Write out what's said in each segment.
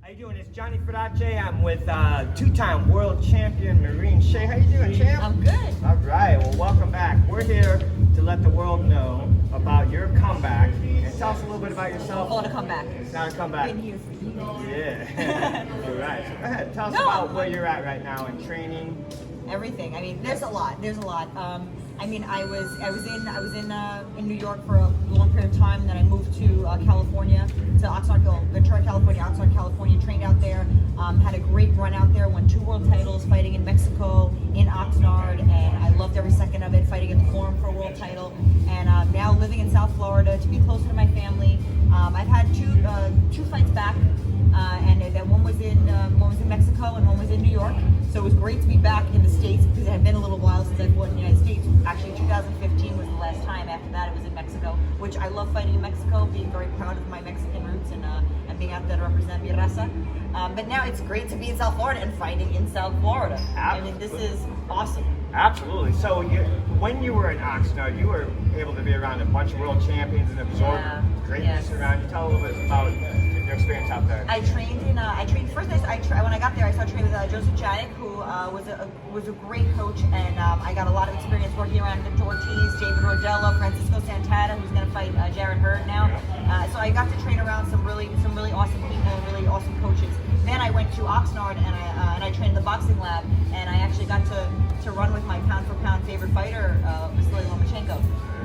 How you doing? It's Johnny Farace. I'm with two-time world champion Maureen Shea. How you doing, champ? I'm good. All right. Well, welcome back. We're here to let the world know about your comeback. And tell us a little bit about yourself. Call it a comeback. It's not a comeback. Been here for years. Yeah. All right. So go ahead. Tell us about where you're at right now in training. Everything. I mean, there's a lot. I mean, I was in New York for a long period of time, and then I moved to California, to Ventura, California, Oxnard, California. Trained out there. Had a great run out there. Won 2 world titles, fighting in Mexico, in Oxnard, and I loved every second of it. Fighting in the Forum for a world title, and now living in South Florida to be closer to my family. I've had two fights back, and that one was in Mexico and one was in New York. So it was great to be back in the States because it had been a little while since I fought in the United States. Actually, 2015 was the last time. After that, it was in Mexico, which I love fighting in Mexico, being very proud of my Mexican roots and being out there to represent mi raza. But now it's great to be in South Florida and fighting in South Florida. I mean, this is awesome. Absolutely. So when you were in Oxnard, you were able to be around a bunch of world champions and absorb greatness around you. Tell a little bit about your experience out there. I trained first. When I got there, I started training with Derick, who was a great coach, and I got a lot of experience working around Victor Ortiz, David Rodella, Francisco Santana, who's going to fight Jared Hurd now. So I got to train around some really awesome people, really awesome coaches. Then I went to Oxnard and I trained in the boxing lab, and I actually got to run with my pound-for-pound favorite fighter, Vasily Lomachenko.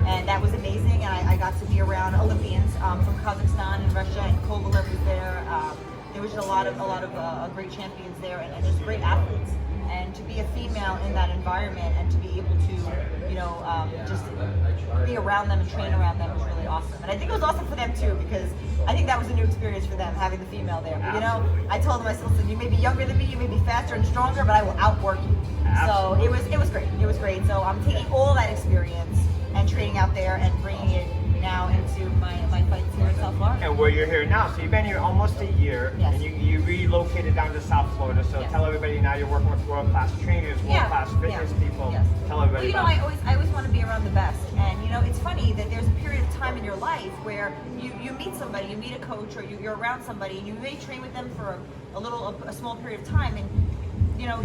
And that was amazing, and I got to be around Olympians from Kazakhstan and Russia, and Kovalev was there. There was just a lot of great champions there, and just great athletes. And to be a female in that environment and to be able to, just be around them and train around them was really awesome. And I think it was awesome for them too, because I think that was a new experience for them, having the female there. But, I told them, I said, listen, you may be younger than me, you may be faster and stronger, but I will outwork you. Absolutely. So it was great. It was great. So I'm taking all that experience and training out there and bringing it now into my fights here in South Florida. And where you're here now, so you've been here almost a year, and you relocated down to South Florida. So tell everybody now you're working with world-class trainers, world-class fitness people. Tell everybody. Well, I always want to be around the best, and it's funny that there's a period of time in your life where you meet somebody, you meet a coach, or you're around somebody, and you may train with them for a small period of time, and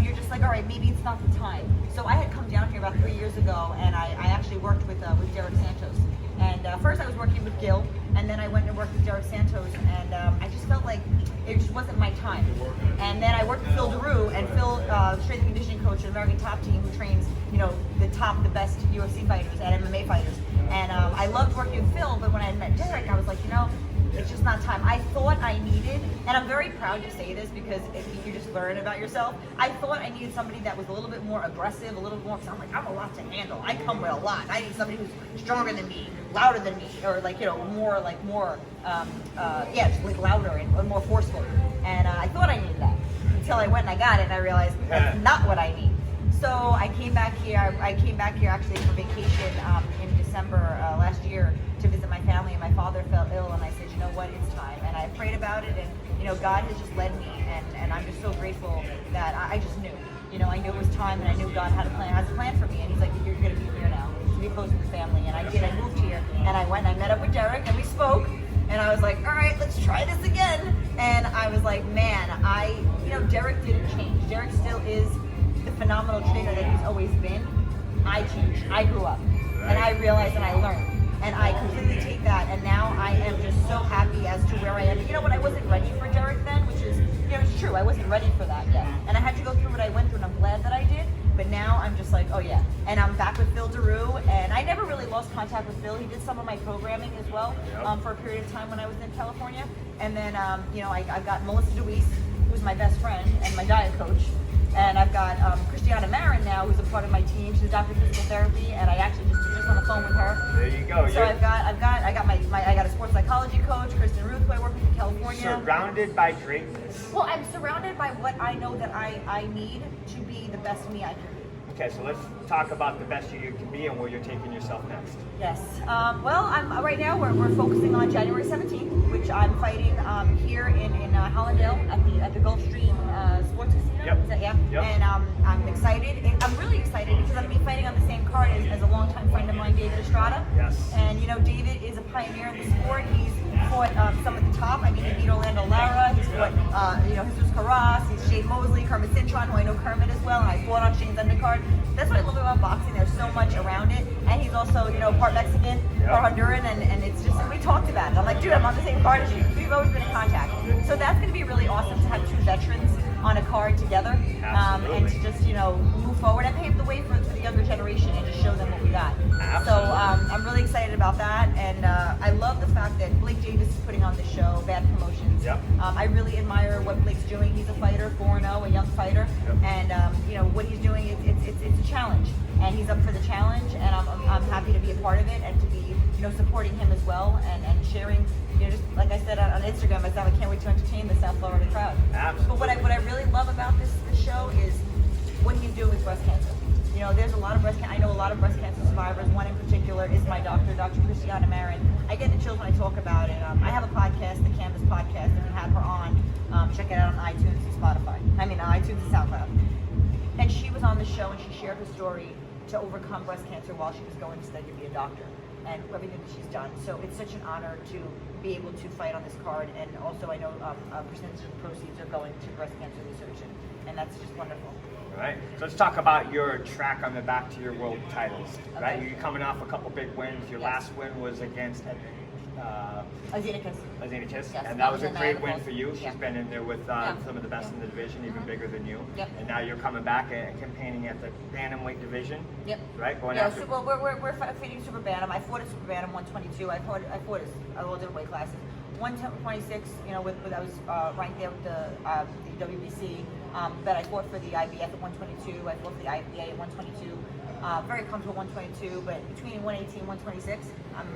you're just like, all right, maybe it's not the time. So I had come down here about 3 years ago, and I actually worked with Derick Santos. And first I was working with Gil, and then I went and worked with Derick Santos, and I just felt like it just wasn't my time. And then I worked with Phil Daru, and Phil, strength and conditioning coach at American Top Team, who trains, the best UFC fighters and MMA fighters. And I loved working with Phil, but when I met Derick, I was like, it's just not time. I thought I needed, and I'm very proud to say this because you just learn about yourself. I thought I needed somebody that was a little bit more aggressive, a little more, because I'm like, I'm a lot to handle. I come with a lot. I need somebody who's stronger than me, louder than me, or just like louder and more forceful. And I thought I needed that until I went and I got it, and I realized that's not what I need. So I came back here. Actually for vacation in December last year to visit my family, and my father fell ill, and I said, you know what, it's time. And I prayed about it, and God has just led me, and I'm just so grateful that I just knew. I knew it was time, and I knew God has a plan for me, and He's like, you're going to be here now to be close to the family. And I did. I moved here, and I went and I met up with Derick, and we spoke, and I was like, all right, let's try this again. And I was like, man, Derick didn't change. Derick still is the phenomenal trainer that he's always been. I changed. I grew up, and I realized, and I learned. And I completely take that, and now I am just so happy as to where I am. I wasn't ready for Derick then, which is, it's true, I wasn't ready for that yet. And I had to go through what I went through, and I'm glad that I did. But now I'm just like, oh yeah. And I'm back with Phil Daru, and I never really lost contact with Phil. He did some of my programming as well for a period of time when I was in California. And then, I got Melissa DeWeese, who's my best friend and my diet coach. And I've got Christiana Marin now, who's a part of my team. She's a doctor of physical therapy, and I actually just on the phone with her. There you go. So I got a sports psychology coach, Kristen Ruth, who I work with in California. Surrounded by greatness. Well, I'm surrounded by what I know that I need to be the best me I can be. Okay, so let's talk about the best you can be and where you're taking yourself next. Yes. Right now we're focusing on January 17th, which I'm fighting here in Hallandale at the Gulfstream Sports Casino. Yep. And I'm excited. I'm really excited because I'm going to be fighting on the same card as a longtime friend of mine, David Estrada. Yes. And David is a pioneer in the sport. He's fought some at the top. I mean, he beat Orlando Lara. He's fought, Jesus Farace, he's Shane Mosley, Kermit Cintron, who I know Kermit as well, and I fought on Shane's undercard. That's what I love about boxing. There's so much around it, and he's also, part Mexican, part Honduran, and it's just, we talked about it. I'm like, dude, I'm on the same card as you. We've always been in contact. So that's going to be really awesome to have two veterans on a card together, and to just, move forward and pave the way for the younger generation and just show them what we got. Absolutely. So I'm really excited about that, and I love the fact that Blake Davis is putting on the show, Bad Promotions. Yep. I really admire what Blake's doing. He's a fighter, 4-0, a young fighter, and what he's doing, it's a challenge, and he's up for the challenge, and I'm happy to be a part of it and to be supporting him as well, and sharing. Just like I said on Instagram, I can't wait to entertain the South Florida crowd. Absolutely. But what I really love about this show is what he's doing with breast cancer. There's a lot of breast cancer. I know a lot of breast cancer survivors. One in particular is my doctor, Dr. Christiana Marin. I get the chills when I talk about it. I have a podcast, the Canvas Podcast, and we had her on. Check it out on iTunes and Spotify. iTunes and SoundCloud. And she was on the show, and she shared her story to overcome breast cancer while she was going to study to be a doctor, and everything that she's done. So it's such an honor to be able to fight on this card, and also I know a percentage of the proceeds are going to breast cancer research, and that's just wonderful. Right. So let's talk about your track on the back to your world titles. Okay. Right. You're coming off a couple big wins. Your last win was against Azinicus. Yes, Yes, and that was a in great Niagara win Falls. for you. She's Yeah. been in there with some of the best in the division, even bigger than you. Yep. And now you're coming back and campaigning at the bantamweight division. Yep. Right. Going Yeah. after. So, we're fighting super bantam. I fought at super bantam 122. I fought all different weight classes. 126. I was ranked there with the WBC. But I fought for the IBF at 122. I fought for the IPA at 122. Very comfortable 122. But between 118 and 126, I'm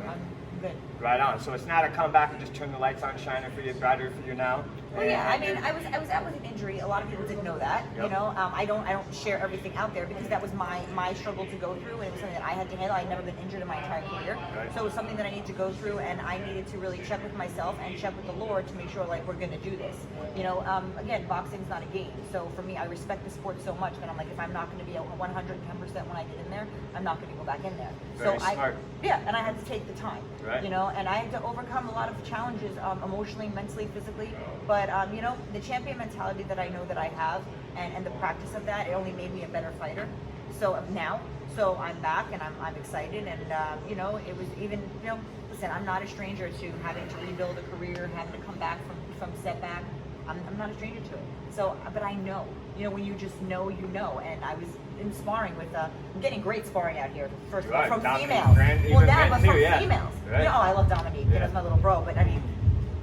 good. Right on. So it's not a comeback and just turn the lights on, shining for you, brighter for you now. Well, yeah. I was out with an injury. A lot of people didn't know that. Yep. I don't share everything out there because that was my struggle to go through, and it was something that I had to handle. I'd never been injured in my entire career, Right. so it was something that I needed to go through, and I needed to really check with myself and check with the Lord to make sure we're going to do this. Again, boxing's not a game. So for me, I respect the sport so much, but I'm like, if I'm not going to be 110% when I get in there, I'm not going to go back in there. Very smart. And I had to take the time. Right. And I had to overcome a lot of challenges, emotionally, mentally, physically. But the champion mentality that I know that I have, and the practice of that, it only made me a better fighter. So I'm back, and I'm excited, and it was even listen, I'm not a stranger to having to rebuild a career, having to come back from setback. I'm not a stranger to it. So, but I know, when you just know, and I was in sparring with, I'm getting great sparring out here, first of all, from Dominique females. But from yeah. females. Right. I love Dominique. Yeah. That's my little bro. But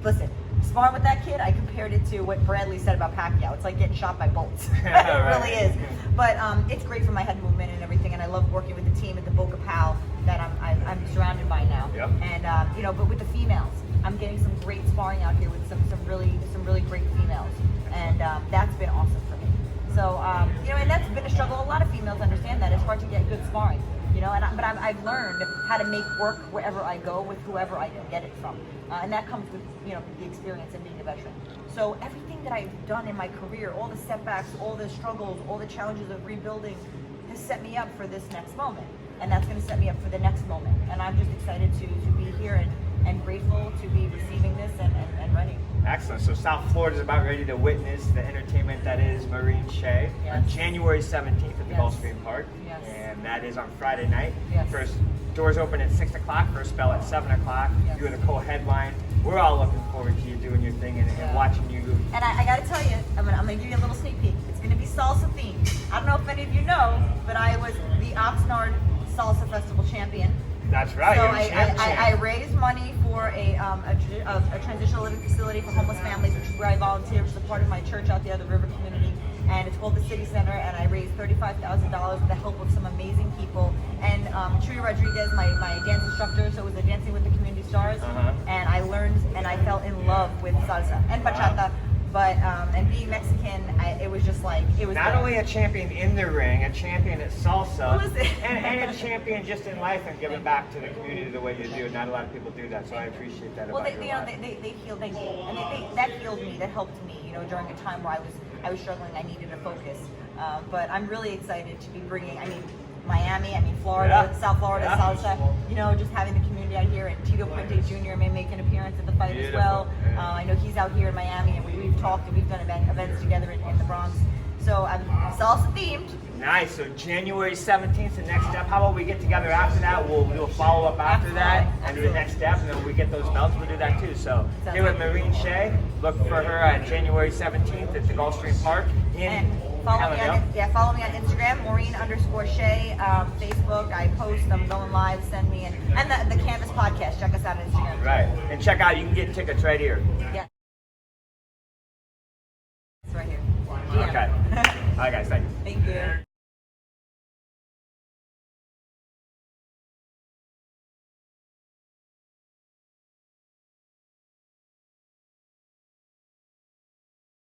listen, sparring with that kid, I compared it to what Bradley said about Pacquiao. It's like getting shot by bullets. It really is. But it's great for my head movement and everything, and I love working with the team at the Boca Pal that I'm surrounded by now. Yep. And but with the females, I'm getting some great sparring out here with some really great females, and that's been awesome for me. So and that's been a struggle. A lot of females understand that it's hard to get good sparring. But I've learned how to make work wherever I go with whoever I can get it from, and that comes with the experience and being a veteran. So everything that I've done in my career, all the setbacks, all the struggles, all the challenges of rebuilding, has set me up for this next moment, and that's going to set me up for the next moment. And I'm just excited to be here and grateful to be receiving this and ready. Excellent. So South Florida is about ready to witness the entertainment that is Maureen Shea on January 17th at the Gulfstream Park. Yes. And that is on Friday night. Yes. First doors open at 6 o'clock, first bell at 7 o'clock. Yes. You're the co-headline. We're all looking forward to you doing your thing and watching you. And I got to tell you, I'm gonna give you a little sneak peek. It's going to be salsa themed. I don't know if any of you know, but I was the Oxnard Salsa Festival champion. That's right. So you're I raised money for a transitional living facility for homeless families, which is where I volunteer, which is a part of my church out there, the River Community. And it's called the City Center, and I raised $35,000 with the help of some amazing people. And Trudy Rodriguez, my dance instructor, so it was a Dancing with the Community Stars. And I learned and I fell in love with salsa and bachata. But and being Mexican, it was just like it was. Not only a champion in the ring, a champion at salsa, Listen. and a champion just in life and giving back to the community the way you do. Not a lot of people do that, so I appreciate that. Well, about they healed, and that healed me. That helped me, during a time where I was struggling. I needed a focus. But I'm really excited to be bringing. Miami, Florida, South Florida salsa. Just having the community out here, and Tito Puente Jr. may make an appearance at the fight as well. I know he's out here in Miami, and we've talked and we've done events together in the Bronx. So I'm salsa themed. Nice. So January 17th, the next step. How about we get together after that? We'll do a follow up after that and do the next step, and then we get those belts. We'll do that too. So here with Maureen Shea, look for her on January 17th at the Gulfstream Park in Hallandale. Follow me on Instagram, Maureen_Shea, Facebook. I post. I'm going live. Send me and the Canvas podcast. Check us out on Instagram. Right. And check out. You can get tickets right here. Yeah. It's right here. Okay. All right, guys. Thank you. Thank you.